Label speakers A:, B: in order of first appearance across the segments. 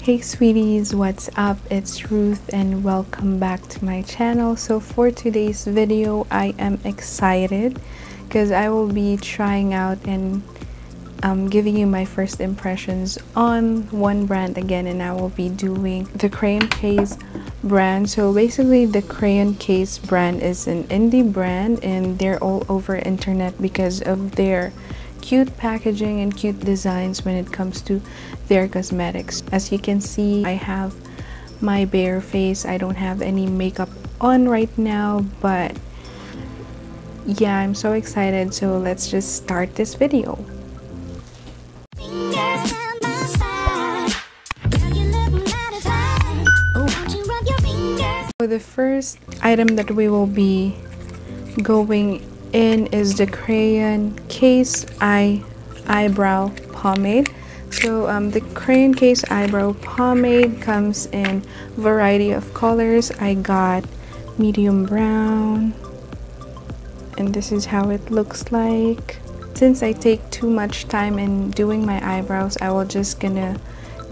A: Hey sweeties, what's up? It's Ruth and welcome back to my channel. So for today's video, I am excited because I will be trying out and giving you my first impressions on one brand again, and I will be doing the Crayon Case brand. So basically the Crayon Case brand is an indie brand and they're all over internet because of their cute packaging and cute designs when it comes to their cosmetics. As you can see, I have my bare face. I don't have any makeup on right now, but yeah, I'm so excited. So let's just start this video. So the first item that we will be going in is the Crayon Case eyebrow pomade. So the Crayon Case eyebrow pomade comes in variety of colors. I got medium brown, and this is how it looks like. Since I take too much time in doing my eyebrows, I will just gonna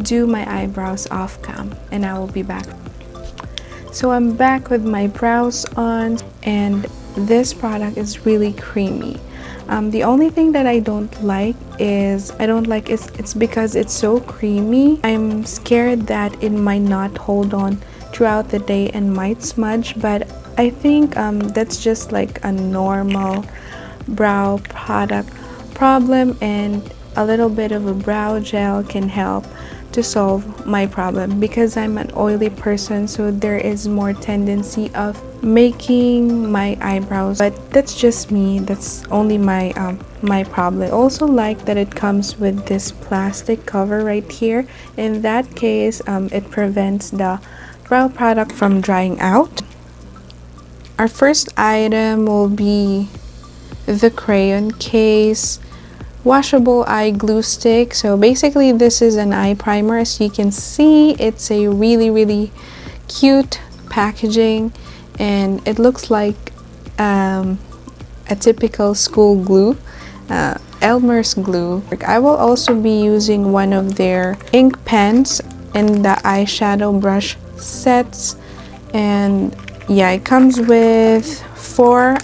A: do my eyebrows off cam and I will be back. So I'm back with my brows on, and this product is really creamy. The only thing that I don't like is it's because it's so creamy. I'm scared that it might not hold on throughout the day and might smudge, but I think that's just like a normal brow product problem, and a little bit of a brow gel can help to solve my problem because I'm an oily person, so there is more tendency of making my eyebrows, but that's just me. That's only my my problem. I also like that it comes with this plastic cover right here. In that case, it prevents the brow product from drying out. Our first item will be the Crayon Case washable eye glue stick. So basically this is an eye primer. As you can see, it's a really cute packaging and it looks like a typical school glue, Elmer's glue. I will also be using one of their ink pens in the eyeshadow brush sets, and yeah, it comes with 4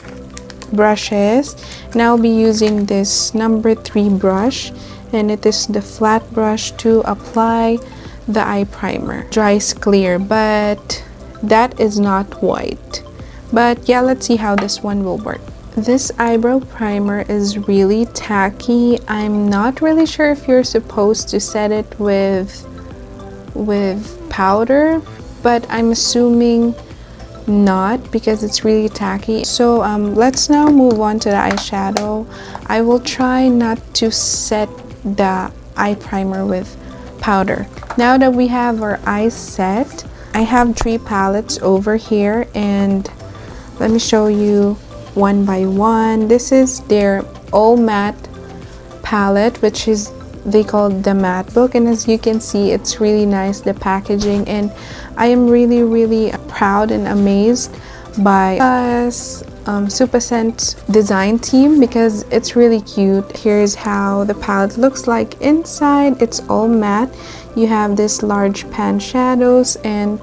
A: brushes, and I'll be using this number 3 brush, and it is the flat brush to apply the eye primer. Dries clear, but that is not white. But yeah, let's see how this one will work. This eyebrow primer is really tacky. I'm not really sure if you're supposed to set it with powder, but I'm assuming not because it's really tacky. So let's now move on to the eyeshadow. I will try not to set the eye primer with powder. Now that we have our eyes set, I have 3 palettes over here, and let me show you one by one. This is their all matte palette, which is they call the matte book, and as you can see, it's really nice, the packaging, and I am really proud and amazed by Supa Scent's design team because it's really cute. Here's how the palette looks like inside. It's all matte. You have this large pan shadows, and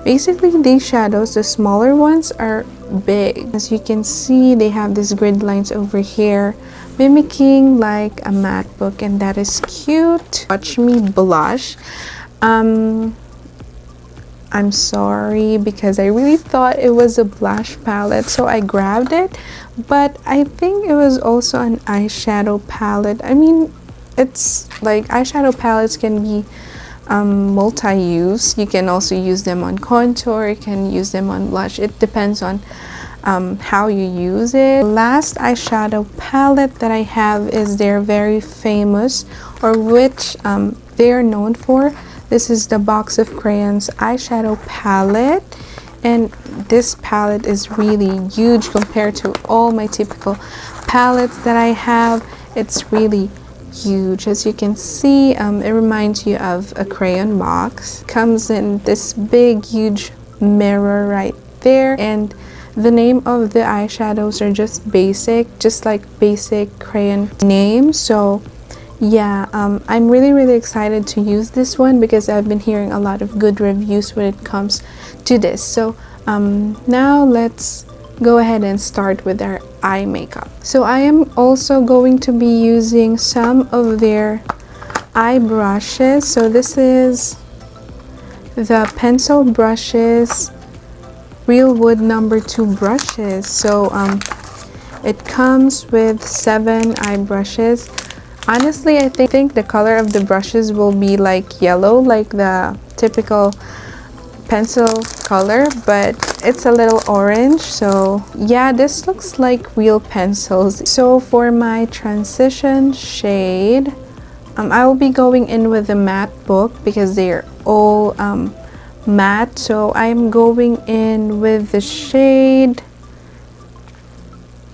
A: basically these shadows, the smaller ones, are big. As you can see, they have these grid lines over here mimicking like a matte book, and that is cute. Watch me blush. I'm sorry because I really thought it was a blush palette, so I grabbed it, but I think it was also an eyeshadow palette. I mean, it's like eyeshadow palettes can be multi-use. You can also use them on contour, you can use them on blush. It depends on how you use it. The last eyeshadow palette that I have is their very famous, or which they are known for. This is the Box of Crayons eyeshadow palette, and this palette is really huge compared to all my typical palettes that I have. It's really huge. As you can see, it reminds you of a crayon box. Comes in this big huge mirror right there, and the name of the eyeshadows are just basic, just like basic crayon names. So Yeah, I'm really excited to use this one because I've been hearing a lot of good reviews when it comes to this. So now let's go ahead and start with our eye makeup. So I am also going to be using some of their eye brushes. So this is the pencil brushes, Real Wood #2 brushes. So it comes with 7 eye brushes. Honestly, I think the color of the brushes will be like yellow, like the typical pencil color, but it's a little orange. So yeah, this looks like real pencils. So for my transition shade, I will be going in with the matte book because they're all matte. So I'm going in with the shade,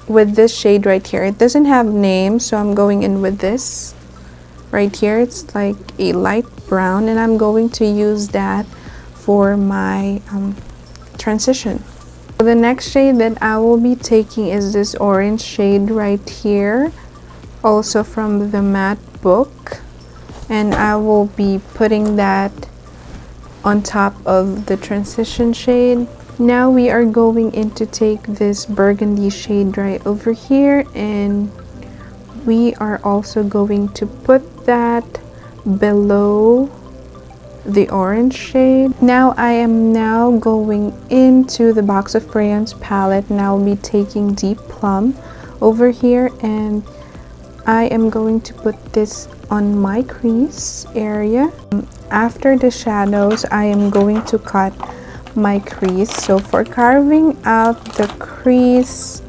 A: with this shade right here. It doesn't have name, so I'm going in with this right here. It's like a light brown, and I'm going to use that for my transition. So the next shade that I will be taking is this orange shade right here, also from the matte book, and I will be putting that on top of the transition shade. Now we are going in to take this burgundy shade right over here, and we are also going to put that below the orange shade. Now I am now going into the box of crayons palette, and I'll be taking Deep Plum over here, and I am going to put this on my crease area. After the shadows, I am going to cut my crease. So for carving out the crease,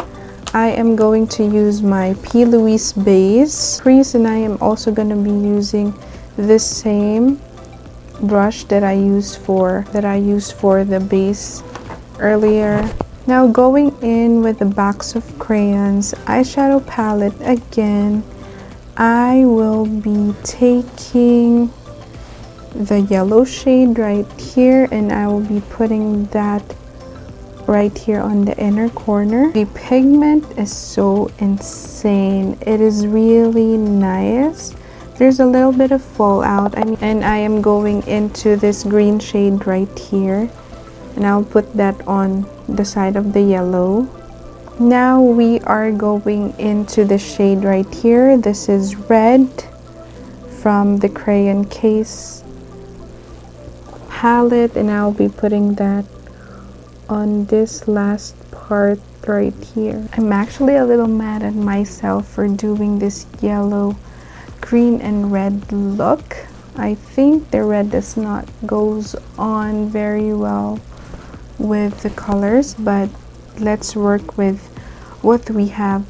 A: I am going to use my P. Louise base crease, and I am also going to be using this same brush that I used for the base earlier. Now going in with the box of crayons eyeshadow palette again, I will be taking the yellow shade right here, and I will be putting that right here on the inner corner. The pigment is so insane. It is really nice. There's a little bit of fallout, and I am going into this green shade right here, and I'll put that on the side of the yellow. Now we are going into the shade right here. This is red from the Crayon Case palette, and I'll be putting that on this last part right here. I'm actually a little mad at myself for doing this yellow, green, and red look. I think the red does not goes on very well with the colors, but let's work with what we have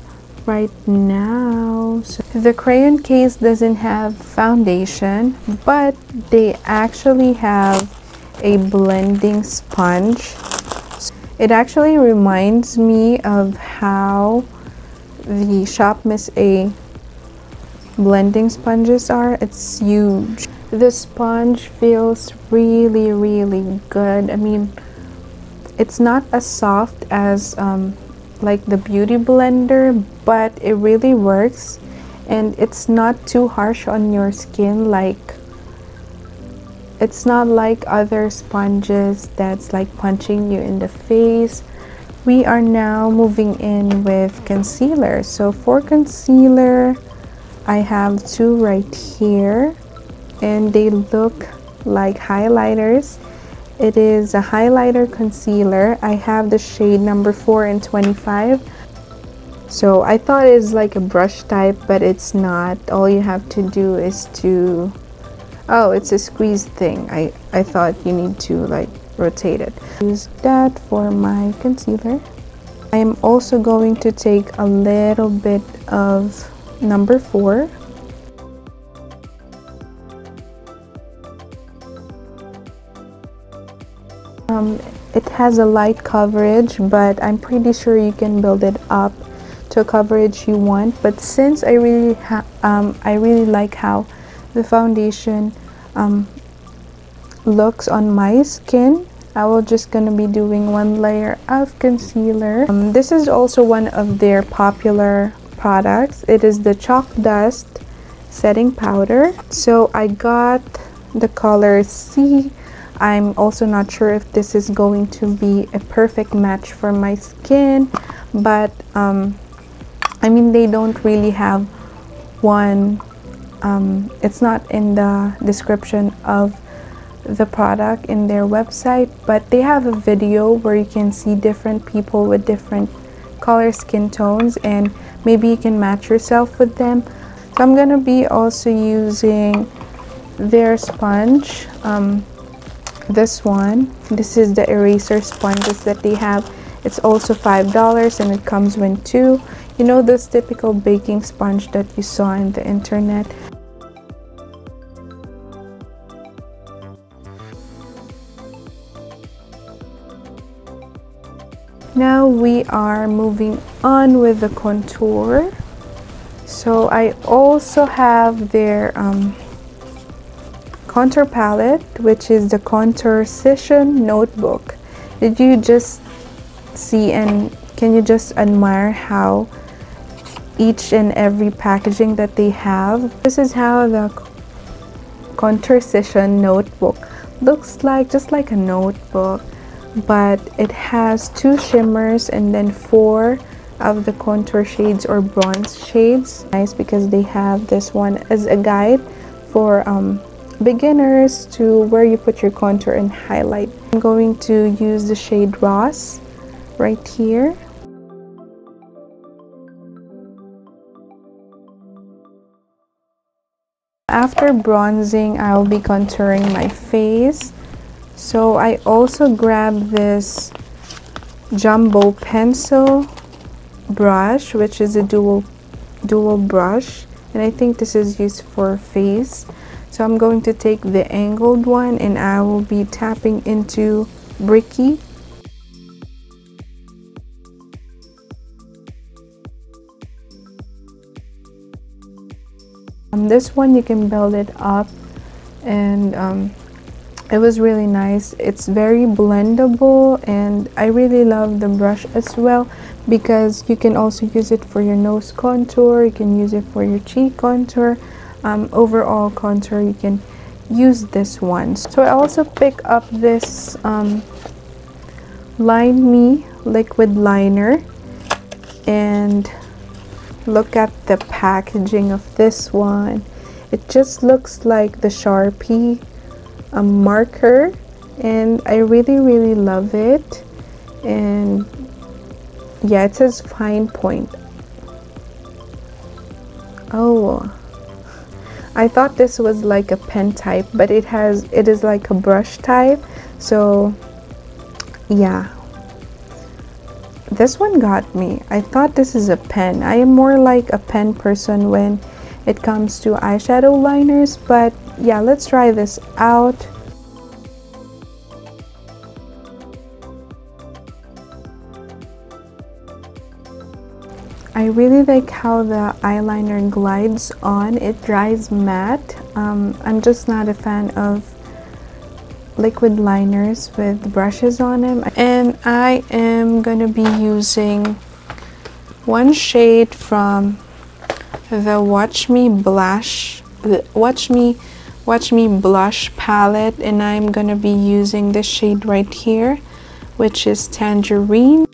A: right now. So the Crayon Case doesn't have foundation, but they actually have a blending sponge. It actually reminds me of how the Shop Miss A blending sponges are. It's huge. The sponge feels really good. I mean, it's not as soft as like the Beauty Blender, but it really works, and it's not too harsh on your skin. Like, it's not like other sponges that's like punching you in the face. We are now moving in with concealer. So for concealer, I have 2 right here, and they look like highlighters. It is a highlighter concealer. I have the shade number 4 in 25. So I thought it's like a brush type, but it's not. All you have to do is to, oh, it's a squeeze thing. I thought you need to like rotate it. Use that for my concealer. I am also going to take a little bit of number 4. It has a light coverage, but I'm pretty sure you can build it up to a coverage you want. But since I really like how the foundation looks on my skin, I will just gonna be doing 1 layer of concealer. This is also one of their popular products. It is the Chalk Dust setting powder. So I got the color C. I'm also not sure if this is going to be a perfect match for my skin, but I mean, they don't really have one. It's not in the description of the product in their website, but they have a video where you can see different people with different color skin tones, and maybe you can match yourself with them. So I'm gonna be also using their sponge, this one. This is the eraser sponges that they have. It's also $5 and it comes with two. You know, this typical baking sponge that you saw on the internet. Now we are moving on with the contour. So I also have their contour palette, which is the Contour Session Notebook. Did you just see, and can you just admire how each and every packaging that they have? This is how the Contour Session Notebook looks like, just like a notebook, but it has 2 shimmers and then 4 of the contour shades or bronze shades. Nice, because they have this one as a guide for beginners to where you put your contour and highlight. I'm going to use the shade Ross right here. After bronzing, I'll be contouring my face. So I also grabbed this jumbo pencil brush, which is a dual brush, and I think this is used for face. So I'm going to take the angled one and I will be tapping into Bricky. This one you can build it up, and it was really nice. It's very blendable, and I really love the brush as well, because you can also use it for your nose contour, you can use it for your cheek contour, overall contour, you can use this one. So I also pick up this Line Me liquid liner, and look at the packaging of this one. It just looks like the Sharpie marker, and I really love it. And yeah, it says fine point. Oh, I thought this was like a pen type, but it is like a brush type. So yeah, this one got me. I thought this is a pen. I am more like a pen person when it comes to eyeshadow liners, but yeah, let's try this out. I really like how the eyeliner glides on. It dries matte. I'm just not a fan of liquid liners with brushes on them. And I am gonna be using one shade from the Watch Me Blush palette, and I'm gonna be using this shade right here, which is Tangerine.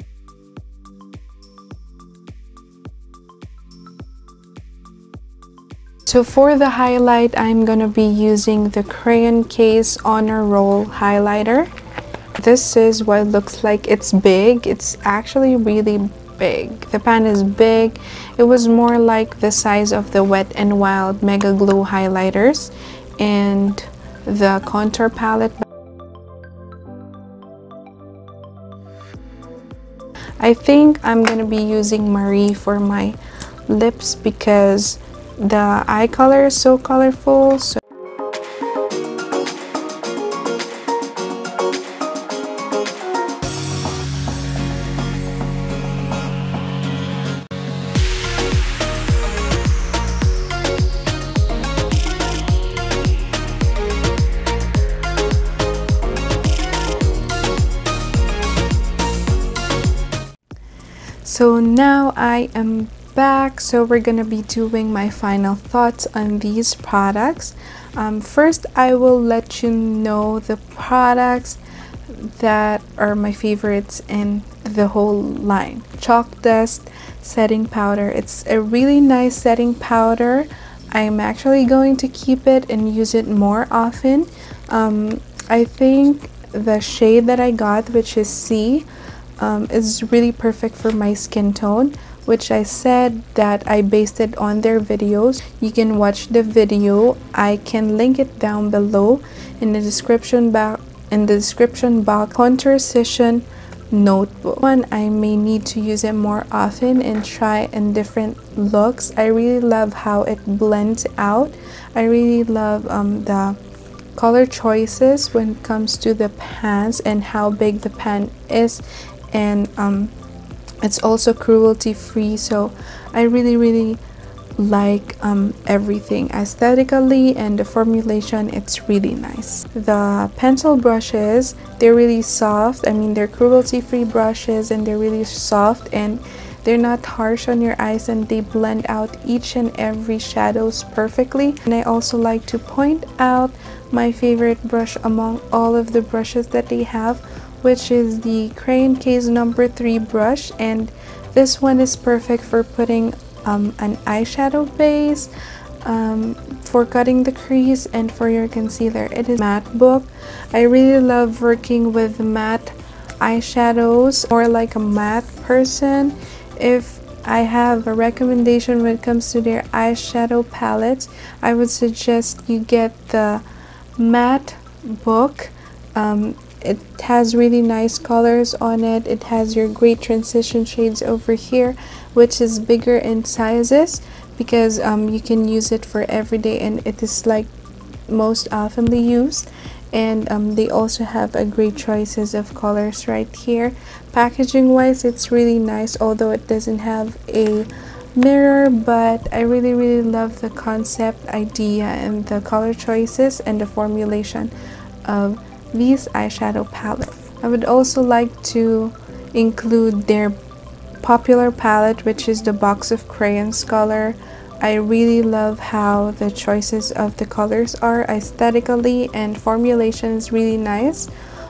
A: So for the highlight, I'm gonna be using the Crayon Case Honor Roll highlighter. This is what it looks like. It's big. It's actually really big. The pan is big. It was more like the size of the Wet n Wild Mega Glue highlighters and the contour palette. I think I'm gonna be using Marie for my lips because the eye color is so colorful. So now I am back. So we're gonna be doing my final thoughts on these products. First, I will let you know the products that are my favorites in the whole line. Chalk Dust setting powder. It's a really nice setting powder. I'm actually going to keep it and use it more often. I think the shade that I got, which is C, is really perfect for my skin tone, which I said that I based it on their videos. You can watch the video. I can link it down below in the description box. Contour Session Notebook. One, I may need to use it more often and try in different looks. I really love how it blends out. I really love the color choices when it comes to the pans and how big the pan is, and it's also cruelty free, so I really like everything aesthetically, and the formulation, it's really nice. The pencil brushes, they're really soft. I mean, they're cruelty free brushes and they're really soft and they're not harsh on your eyes, and they blend out each and every shadows perfectly. And I also like to point out my favorite brush among all of the brushes that they have, which is the Crayon Case number 3 brush, and this one is perfect for putting an eyeshadow base, for cutting the crease, and for your concealer. It is matte book. I really love working with matte eyeshadows, more like a matte person. If I have a recommendation when it comes to their eyeshadow palettes, I would suggest you get the matte book. It has really nice colors on it. It has your great transition shades over here, which is bigger in sizes because you can use it for every day, and it is like most oftenly used. And they also have a great choices of colors right here. Packaging wise, it's really nice, although it doesn't have a mirror, but I really love the concept idea and the color choices and the formulation of these eyeshadow palettes. I would also like to include their popular palette, which is the Box of Crayons color. I really love how the choices of the colors are aesthetically, and formulation is really nice.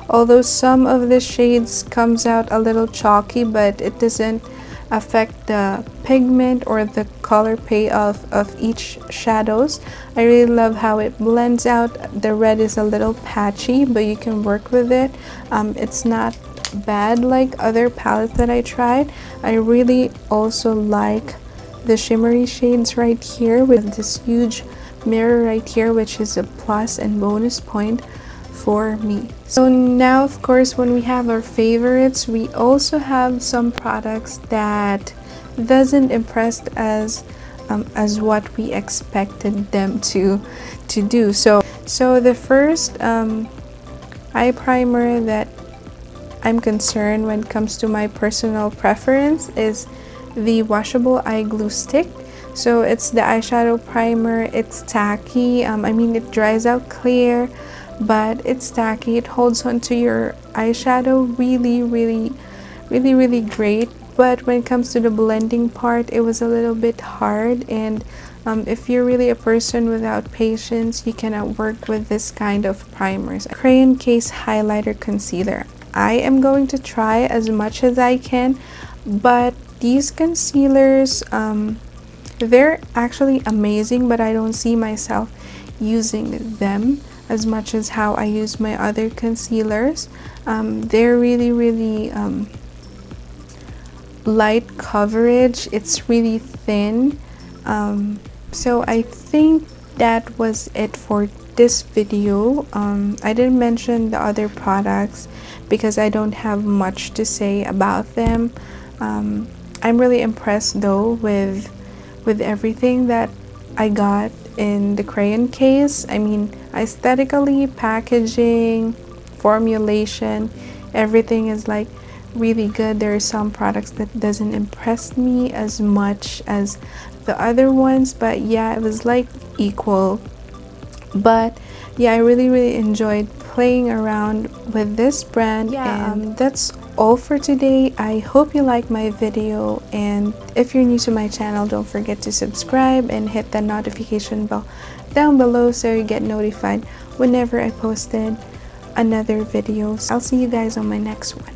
A: Although some of the shades comes out a little chalky, but it doesn't affect the pigment or the color payoff of each shadows. I really love how it blends out. The red is a little patchy, but you can work with it. It's not bad like other palettes that I tried. I really also like the shimmery shades right here with this huge mirror right here, which is a plus and bonus point for me. So now, of course, when we have our favorites, we also have some products that doesn't impress as what we expected them to do. So the first eye primer that I'm concerned when it comes to my personal preference is the washable eye glue stick. So it's the eyeshadow primer. It's tacky. I mean, it dries out clear, but it's tacky. It holds onto your eyeshadow really great. But when it comes to the blending part, it was a little bit hard, and if you're really a person without patience, you cannot work with this kind of primers. Crayon Case highlighter concealer. I am going to try as much as I can, but these concealers, they're actually amazing, but I don't see myself using them as much as how I use my other concealers. They're really light coverage. It's really thin. So I think that was it for this video. I didn't mention the other products because I don't have much to say about them. I'm really impressed though with everything that I got in the Crayon Case. I mean, aesthetically, packaging, formulation, everything is like really good. There are some products that doesn't impress me as much as the other ones, but yeah, it was like equal. But yeah, I really enjoyed playing around with this brand. And that's all for today. I hope you like my video, and if you're new to my channel, don't forget to subscribe and hit the notification bell down below so you get notified whenever I posted another video. I'll see you guys on my next one.